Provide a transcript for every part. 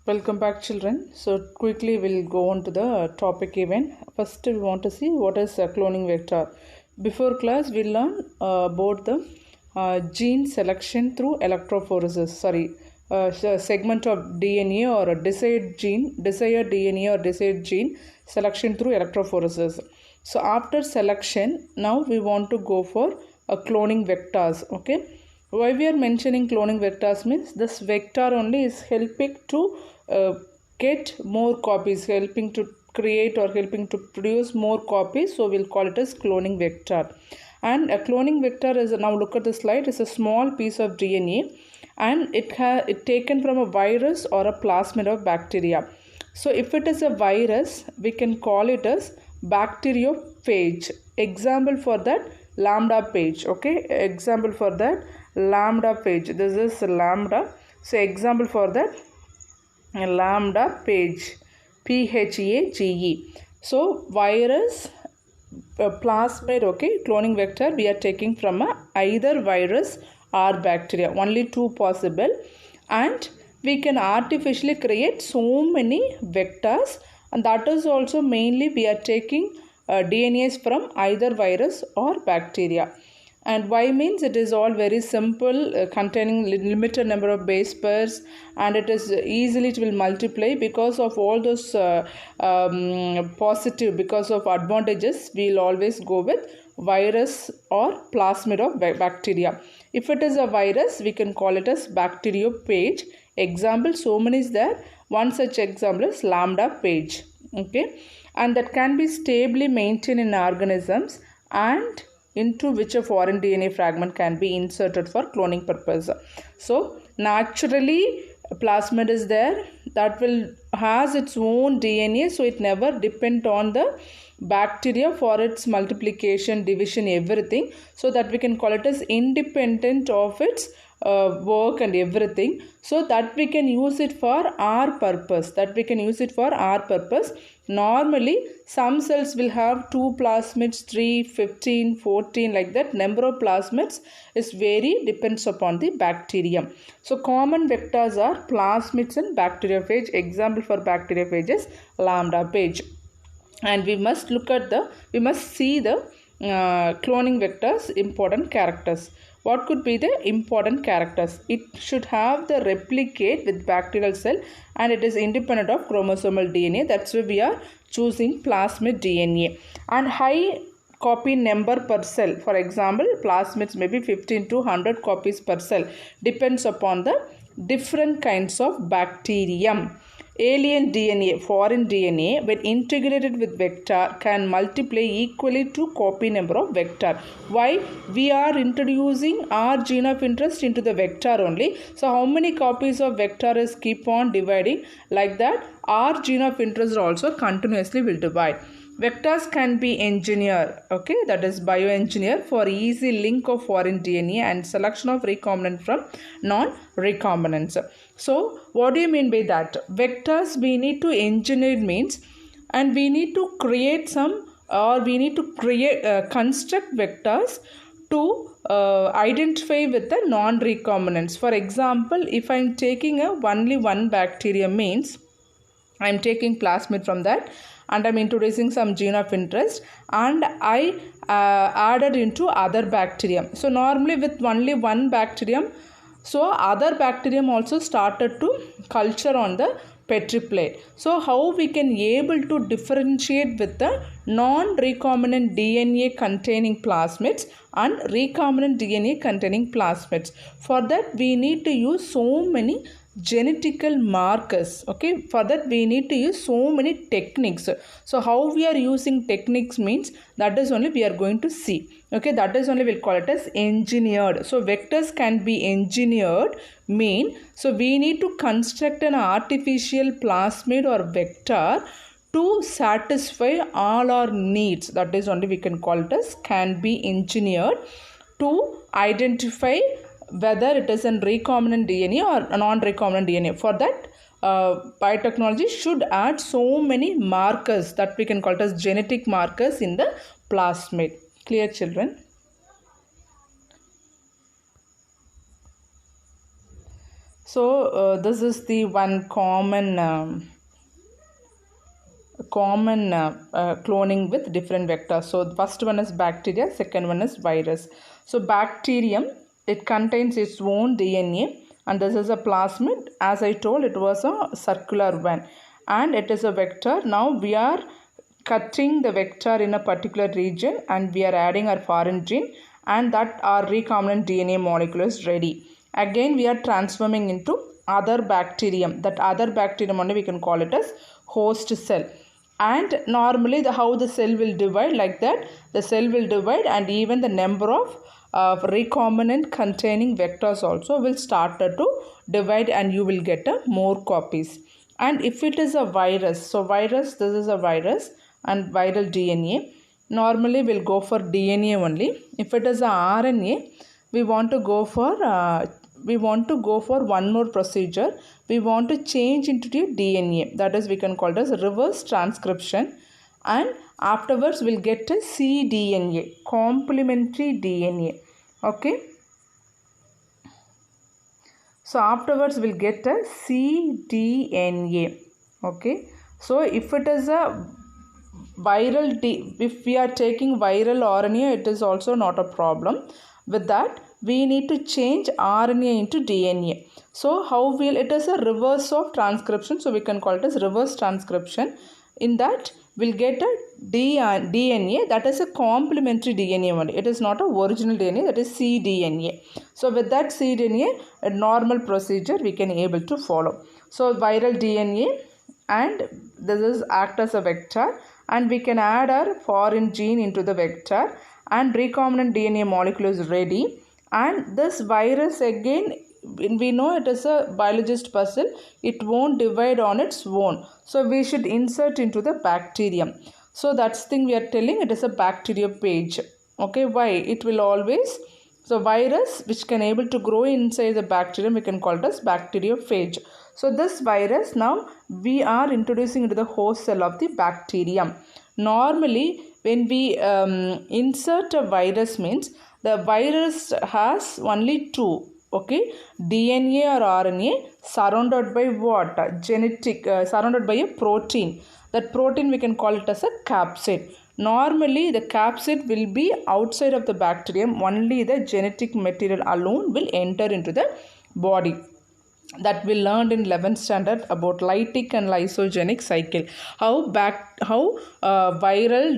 Welcome back, children. So quickly we'll go on to the topic event. First, we want to see what is a cloning vector. Before class, we'll learn about the gene selection through electrophoresis. Segment of DNA or a desired DNA or desired gene selection through electrophoresis. So after selection, now we want to go for a cloning vectors. Okay. Why we are mentioning cloning vectors means this vector only is helping to get more copies, helping to create or helping to produce more copies. So we'll call it as cloning vector. And a cloning vector is, now look at the slide, is a small piece of DNA and it taken from a virus or a plasmid of bacteria. So if it is a virus, we can call it as bacteriophage. Example for that, lambda phage. Okay, example for that, lambda phage. This is lambda. So example for that, lambda phage, phage. So virus, plasmid, okay, cloning vector we are taking from either virus or bacteria, only two possible, and we can artificially create so many vectors, and that is also mainly we are taking DNAs from either virus or bacteria. And why means it is all very simple, containing limited number of base pairs, and it is easily it will multiply. Because of all those positive, because of advantages, we will always go with virus or plasmid of bacteria. If it is a virus, we can call it as bacteriophage. Example, so many is there. One such example is lambda phage. Okay, and that can be stably maintained in organisms, and into which a foreign DNA fragment can be inserted for cloning purpose. So naturally plasmid is there, that will has its own DNA, so it never depend on the bacteria for its multiplication, division, everything. So that we can call it as independent of its work and everything, so that we can use it for our purpose, Normally some cells will have 2 plasmids, 3, 15, 14, like that. Number of plasmids is vary, depends upon the bacterium. So common vectors are plasmids and bacteriophage. Example for bacteriophage is lambda phage. And we must see the cloning vectors important characters. What could be the important characters? It should have the replicate with bacterial cell, and it is independent of chromosomal DNA. That's why we are choosing plasmid DNA. And high copy number per cell. For example, plasmids may be 15 to 100 copies per cell. Depends upon the different kinds of bacterium. Alien DNA, foreign DNA, when integrated with vector, can multiply equally to copy number of vector. Why? We are introducing our gene of interest into the vector only. So how many copies of vector is keep on dividing, like that our gene of interest also continuously will divide. Vectors can be engineered, okay, that is bioengineered, for easy link of foreign DNA and selection of recombinant from non-recombinants. So what do you mean by that? Vectors we need to engineer means, and we need to create some, or we need to create construct vectors to identify with the non-recombinants. For example, if I am taking only one bacteria, means I am taking plasmid from that, and I am introducing some gene of interest, and I added into other bacterium. So normally with only one bacterium, so other bacterium also started to culture on the Petri plate. So how we can able to differentiate with the non-recombinant DNA containing plasmids and recombinant DNA containing plasmids? For that we need to use so many genetical markers. Okay, for that we need to use so many techniques. So how we are using techniques means, that is only we are going to see. Okay, that is only we'll call it as engineered. So vectors can be engineered mean, so we need to construct an artificial plasmid or vector to satisfy all our needs. That is only we can call it as can be engineered to identify whether it is a recombinant DNA or a non-recombinant DNA. For that, biotechnology should add so many markers that we can call it as genetic markers in the plasmid. Clear, children? So this is the one common cloning with different vectors. So the first one is bacteria, second one is virus. So bacterium, it contains its own DNA, and this is a plasmid. As I told, it was a circular one and it is a vector. Now we are cutting the vector in a particular region and we are adding our foreign gene, and that our recombinant DNA molecule is ready. Again we are transforming into other bacterium. That other bacterium only we can call it as host cell. And normally how the cell will divide, like that the cell will divide, and even the number of recombinant containing vectors also will start to divide, and you will get more copies. And if it is a virus, so virus, this is a virus and viral DNA, normally we'll go for DNA only. If it is a RNA, we want to go for one more procedure. We want to change into the DNA, that is we can call it as reverse transcription, and afterwards we'll get a cDNA, complementary DNA. Okay, so afterwards we'll get a cDNA. Okay, so if it is a if we are taking viral RNA, it is also not a problem. With that we need to change RNA into DNA. So how will it is a reverse of transcription, so we can call it as reverse transcription. In that we'll get a DNA, that is a complementary DNA only. It is not a original DNA, that is cDNA. So with that cDNA, a normal procedure we can able to follow. So viral DNA, and this is act as a vector, and we can add our foreign gene into the vector, and recombinant DNA molecule is ready. And this virus, again we know it is a biologist puzzle, it won't divide on its own, so we should insert into the bacterium. So that's the thing we are telling, it is a bacteriophage. Okay, why? It will always, so virus which can able to grow inside the bacterium, we can call it as bacteriophage. So this virus, now we are introducing into the host cell of the bacterium. Normally when we insert a virus, means the virus has only two, okay, DNA or RNA surrounded by what? Surrounded by a protein. That protein we can call it as a capsid. Normally the capsid will be outside of the bacterium, only the genetic material alone will enter into the body. That we learned in 11th standard about lytic and lysogenic cycle. How viral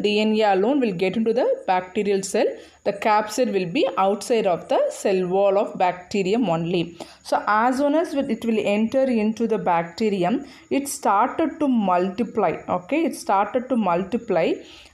DNA alone will get into the bacterial cell. The capsid will be outside of the cell wall of bacterium only. So as soon as it will enter into the bacterium, it started to multiply. Okay, it started to multiply,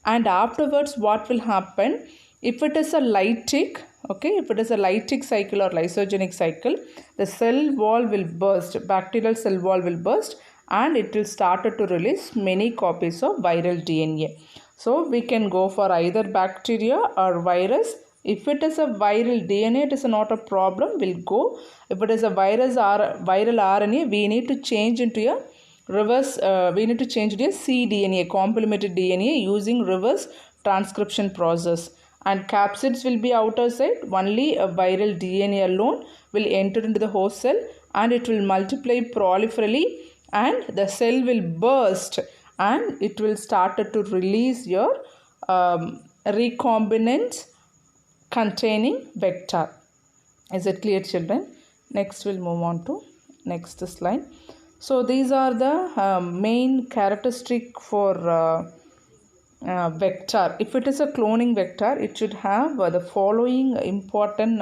and afterwards what will happen? If it is a lytic, okay, if it is a lytic cycle or lysogenic cycle, the cell wall will burst, bacterial cell wall will burst, and it will start to release many copies of viral DNA. So we can go for either bacteria or virus. If it is a viral DNA, it is not a problem, we'll go. If it is a virus or viral RNA, we need to change into a reverse, we need to change into a cDNA, complementary DNA, using reverse transcription process. And capsids will be outer side, only a viral DNA alone will enter into the host cell, and it will multiply proliferally, and the cell will burst, and it will start to release your recombinants containing vector. Is it clear, children? Next we'll move on to next slide. So these are the main characteristic for vector. If it is a cloning vector, it should have the following important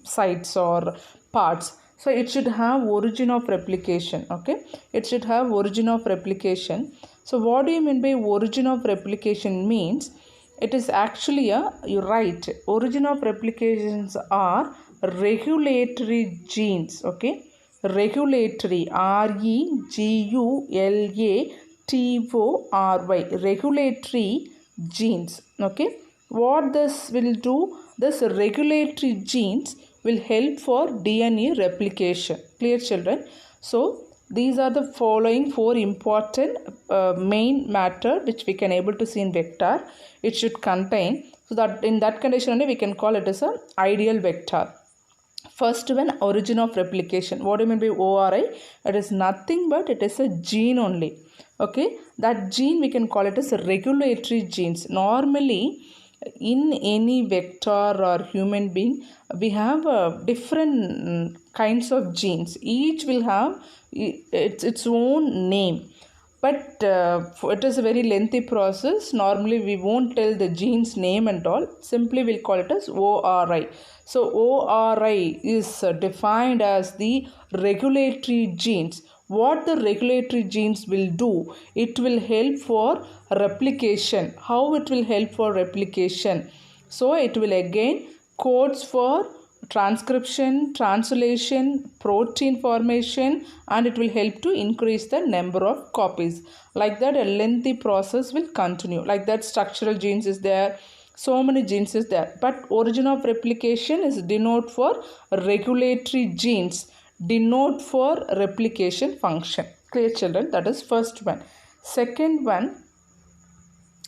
sites or parts. So it should have origin of replication. Okay, it should have origin of replication. So what do you mean by origin of replication? Means it is actually you're right, origin of replications are regulatory genes. Okay, regulatory, REGULATORY, regulatory genes. Okay, what this will do, this regulatory genes will help for DNA replication. Clear, children? So these are the following four important main matter which we can able to see in vector. It should contain, so that in that condition only we can call it as an ideal vector. First one, origin of replication. What do you mean by ORI? It is nothing but it is a gene only. Okay, that gene we can call it as a regulatory genes. Normally in any vector or human being we have different kinds of genes. Each will have its own name, but it is a very lengthy process. Normally we won't tell the gene's name and all, simply we'll call it as ORI. So ORI is defined as the regulatory genes. What the regulatory genes will do, it will help for replication. How it will help for replication? So it will again codes for transcription, translation, protein formation, and it will help to increase the number of copies. Like that, a lengthy process will continue. Like that, structural genes is there, so many genes is there, but origin of replication is denote for regulatory genes, denote for replication function. Clear, children? That is first one. Second one,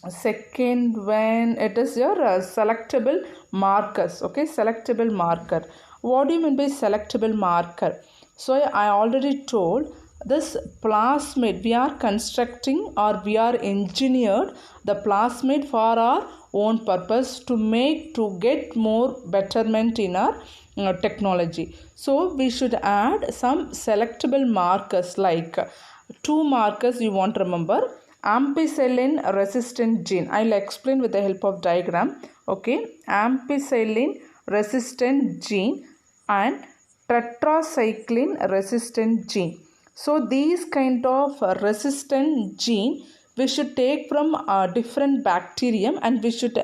it is your selectable markers. Okay, selectable marker. What do you mean by selectable marker? So I already told, this plasmid we are constructing or we are engineered the plasmid for our own purpose to get more betterment in our technology. So we should add some selectable markers, like two markers you want to remember. Ampicillin resistant gene. I'll explain with the help of diagram. Okay, ampicillin resistant gene and tetracycline resistant gene. So these kind of resistant gene we should take from a different bacterium and we should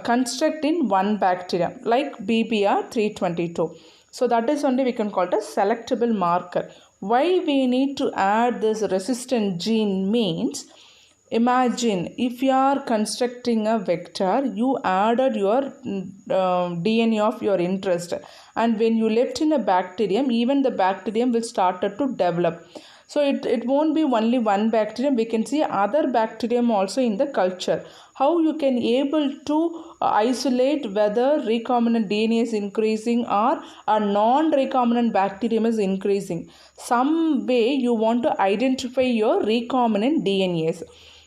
construct in one bacterium, like BBR 322. So that is only we can call it a selectable marker. Why we need to add this resistant gene means, imagine if you are constructing a vector, you added your DNA of your interest, and when you left in a bacterium, even the bacterium will start to develop. So it won't be only one bacterium, we can see other bacterium also in the culture. How you can able to isolate whether recombinant DNA is increasing or a non-recombinant bacterium is increasing. Some way you want to identify your recombinant DNAs.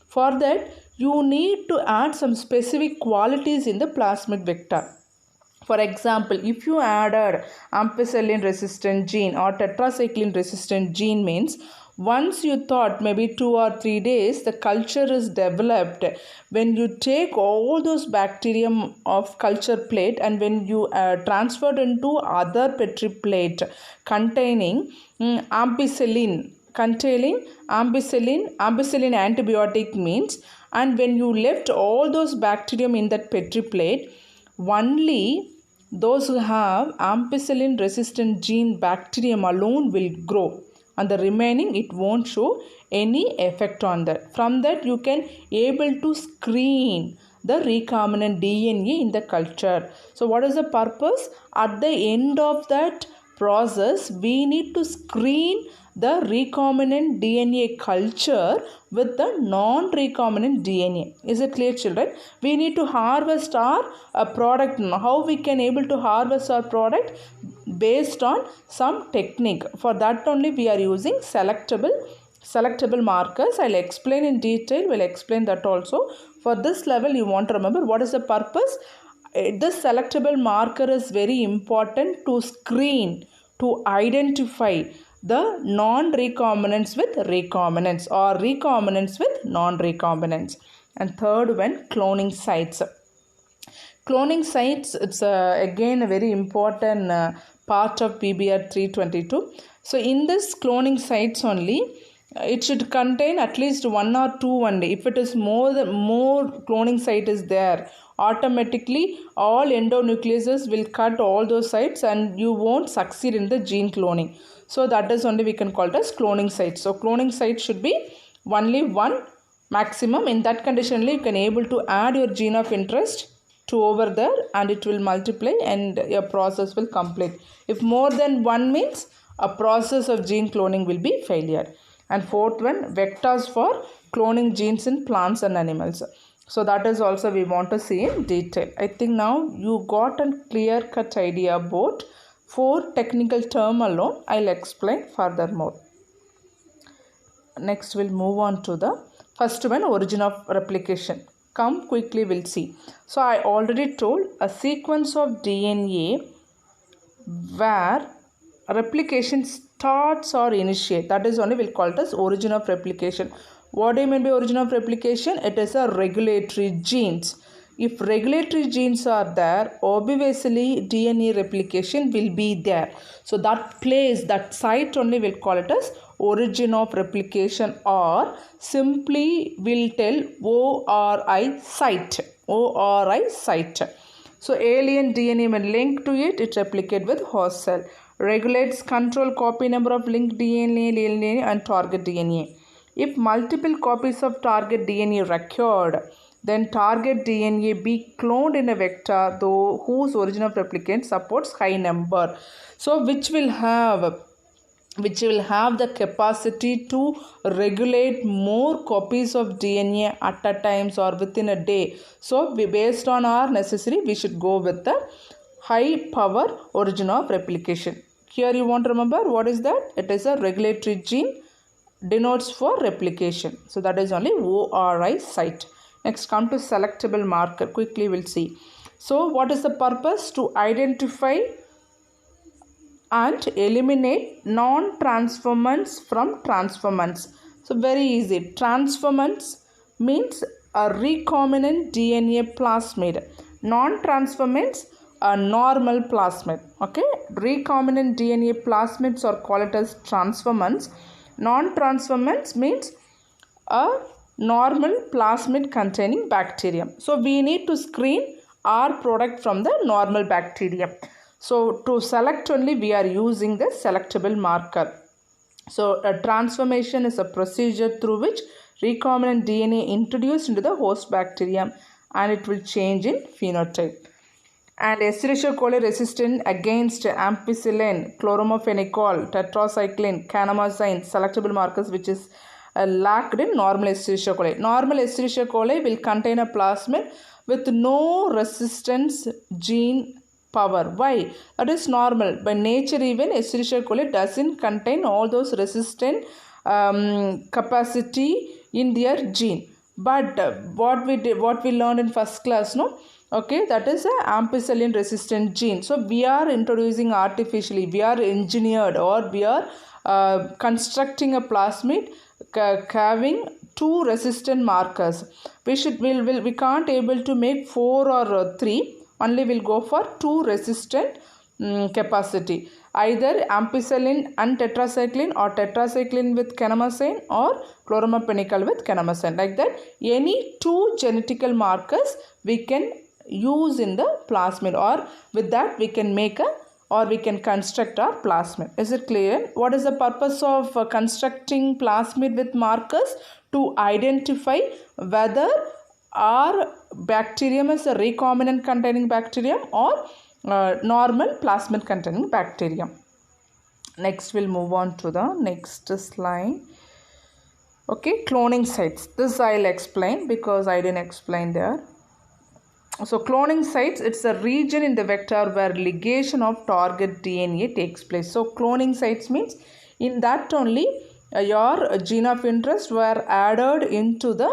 For that, you need to add some specific qualities in the plasmid vector. For example, if you added ampicillin resistant gene or tetracycline resistant gene, means once you thought maybe 2 or 3 days the culture is developed. When you take all those bacterium of culture plate and when you transferred into other petri plate containing ampicillin antibiotic means, and when you left all those bacterium in that petri plate, only those who have ampicillin resistant gene bacterium alone will grow, and the remaining it won't show any effect on that. From that you can able to screen the recombinant DNA in the culture. So what is the purpose? At the end of that process, we need to screen the recombinant DNA culture with the non-recombinant DNA. Is it clear, children? We need to harvest our product. How we can able to harvest our product? Based on some technique. For that only we are using selectable markers. I'll explain in detail. We'll explain that also. For this level you want to remember what is the purpose. This selectable marker is very important to screen, to identify the non-recombinants with recombinants or recombinants with non-recombinants. And third one, cloning sites. Cloning sites, it's again a very important part of PBR 322. So in this cloning sites only, it should contain at least 1 or 2 only. If it is more cloning site is there, automatically all endonucleases will cut all those sites and you won't succeed in the gene cloning. So that is only we can call it as cloning site. So cloning site should be only 1 maximum. In that condition only you can able to add your gene of interest to over there and it will multiply and your process will complete. If more than 1 means a process of gene cloning will be failure. And fourth one, vectors for cloning genes in plants and animals. So that is also we want to see in detail. I think now you got a clear cut idea about 4 technical term alone I'll explain furthermore. Next we'll move on to the first one, origin of replication. Come quickly, we'll see. So I already told a sequence of DNA where replication starts or initiate, that is only we'll call it as origin of replication. What do you mean by origin of replication? It is a regulatory genes. If regulatory genes are there, obviously DNA replication will be there. So that place, that site only we'll call it as origin of replication, or simply we'll tell ORI site. ORI site. So alien DNA when linked to it, it replicates with host cell. Regulates control copy number of linked DNA and target DNA. If multiple copies of target DNA recurred, then target DNA be cloned in a vector though whose origin of replicant supports high number. So which will have the capacity to regulate more copies of DNA at a time or within a day. So based on our necessity, we should go with the high power origin of replication. Here you want to remember what is that? It is a regulatory gene, denotes for replication. So that is only ORI site. Next, come to selectable marker. Quickly we'll see. So what is the purpose? To identify and eliminate non-transformants from transformants. So very easy. Transformants means a recombinant DNA plasmid. Non-transformants a normal plasmid. Okay, recombinant DNA plasmids are called as transformants. Non-transformants means a normal plasmid containing bacterium. So we need to screen our product from the normal bacterium. So to select only we are using the selectable marker. So a transformation is a procedure through which recombinant DNA introduced into the host bacterium and it will change in phenotype. And Escherichia coli resistant against ampicillin, chloramophenicol, tetracycline, kanamycin, selectable markers which is lacked in normal Escherichia coli. Normal Escherichia coli will contain a plasmid with no resistance gene power. Why? That is normal. By nature even Escherichia coli doesn't contain all those resistant capacity in their gene. But what we learned in first class, no? Okay, that is a ampicillin resistant gene. So we are introducing artificially, we are engineered or we are constructing a plasmid having 2 resistant markers. We can't able to make 4 or 3. Only will go for 2 resistant capacity. Either ampicillin and tetracycline or tetracycline with kanamycin or chloramophenicol with kanamycin. Like that, any 2 genetical markers we can use in the plasmid, or with that we can make we can construct our plasmid. Is it clear? What is the purpose of constructing plasmid with markers? To identify whether our bacterium is a recombinant containing bacterium or normal plasmid containing bacterium. Next we'll move on to the next slide. Okay, cloning sites. This I'll explain because I didn't explain there. So cloning sites, it's a region in the vector where ligation of target DNA takes place. So cloning sites means in that only your gene of interest were added into the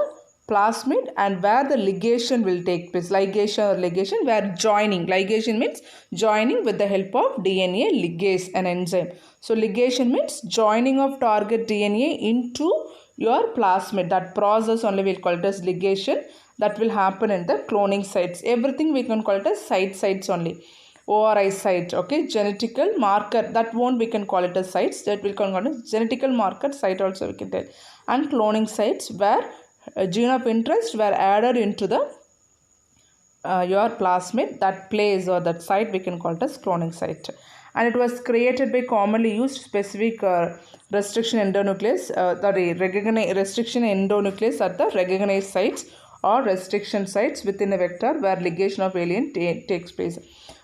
plasmid and where the ligation will take place. Ligation where joining. Ligation means joining with the help of DNA ligase, an enzyme. So ligation means joining of target DNA into your plasmid. That process only we'll call it as ligation. That will happen in the cloning sites. Everything we can call it as sites only. ORI site, okay, genetical marker, that won't we can call it as sites, that will call it as genetical marker site also we can tell. And cloning sites where a gene of interest were added into the your plasmid, that place or that site we can call it as cloning site. And it was created by commonly used specific restriction endonuclease, restriction endonuclease at the recognized sites or restriction sites within a vector where ligation of alien takes place.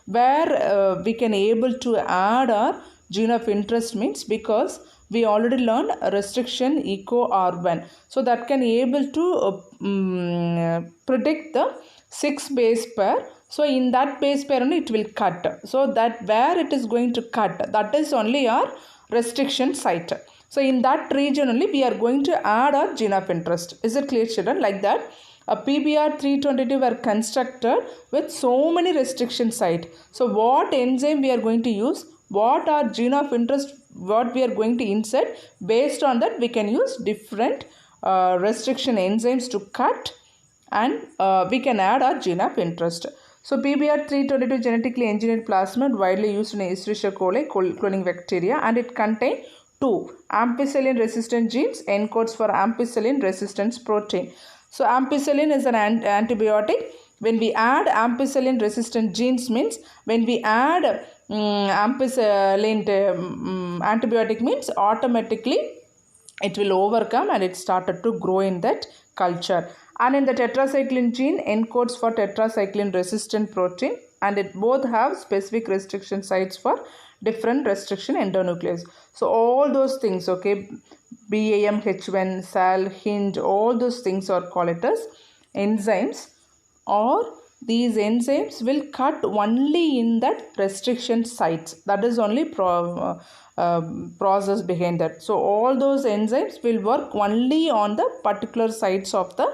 Where we can able to add our gene of interest means because we already learned restriction echo R1. So that can able to predict the 6 base pair So in that base pair only it will cut. So that where it is going to cut, that is only our restriction site. So in that region only we are going to add our gene of interest. Is it clear, children? Like that, a PBR 322 were constructed with so many restriction site. So what enzyme we are going to use, what are gene of interest, what we are going to insert, based on that we can use different restriction enzymes to cut, and we can add our gene of interest. So PBR 322 genetically engineered plasmid widely used in Escherichia coli cloning bacteria, and it contains two ampicillin resistant genes, encodes for ampicillin resistance protein. So ampicillin is an antibiotic. When we add ampicillin resistant genes, means when we add ampicillin antibiotic, means automatically it will overcome and it started to grow in that culture. And in the tetracycline gene encodes for tetracycline resistant protein, and it both have specific restriction sites for different restriction endonuclease. So all those things, okay, BAM, H1, SAL, HIND, all those things are called as enzymes, or these enzymes will cut only in that restriction sites. That is only process behind that. So all those enzymes will work only on the particular sites of the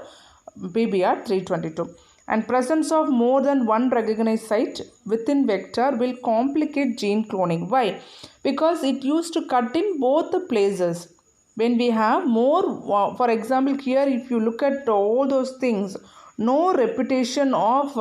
PBR 322. And presence of more than one recognized site within vector will complicate gene cloning. Why? Because it used to cut in both the places. When we have more, for example, here if you look at all those things, no repetition of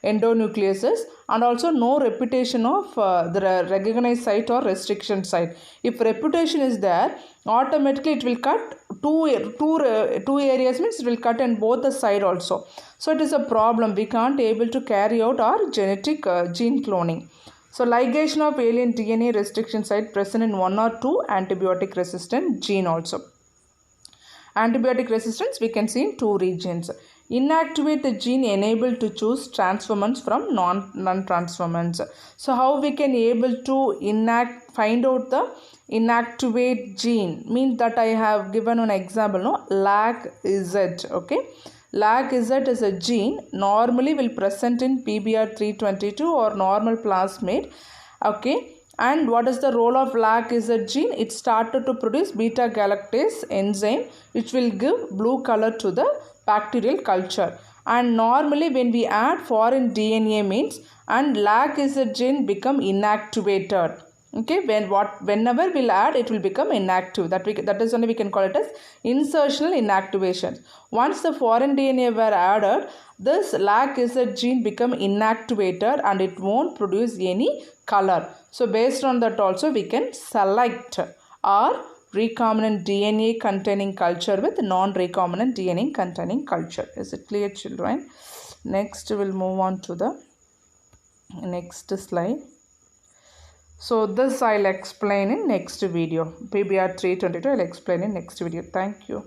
endonucleases, and also no repetition of the recognized site or restriction site. If repetition is there, automatically it will cut two areas, means it will cut in both the side also. So it is a problem. We can't able to carry out our genetic gene cloning. So ligation of alien DNA restriction site present in one or two antibiotic resistant gene also. Antibiotic resistance we can see in two regions. Inactivate the gene enabled to choose transformants from non-transformants. So how we can able to find out the inactivate gene, means that I have given an example, no, LAC-Z, okay. LAC-Z is a gene normally will present in PBR 322 or normal plasmid, okay. And what is the role of LAC-Z gene? It started to produce beta galactase enzyme, which will give blue color to the bacterial culture. And normally when we add foreign DNA, means and LAC-Z gene become inactivated. Okay, whenever we'll add, it will become inactive. That is only we can call it as insertional inactivation. Once the foreign DNA were added, this LAC-Z gene become inactivated and it won't produce any color. So based on that also we can select our recombinant DNA containing culture with non-recombinant DNA containing culture. Is it clear, children? Next we'll move on to the next slide. So this I'll explain in next video. PBR 322 I'll explain in next video. Thank you.